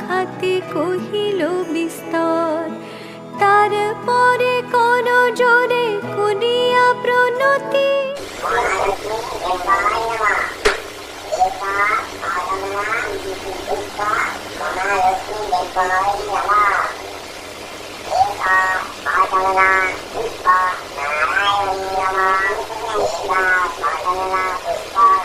খাতে কহিল বিস্তর, তারপরে কোন জোরে কুনিয়া প্রণতি। Pushpa, Narayani Rama, Krishna, Madhana, Pushpa.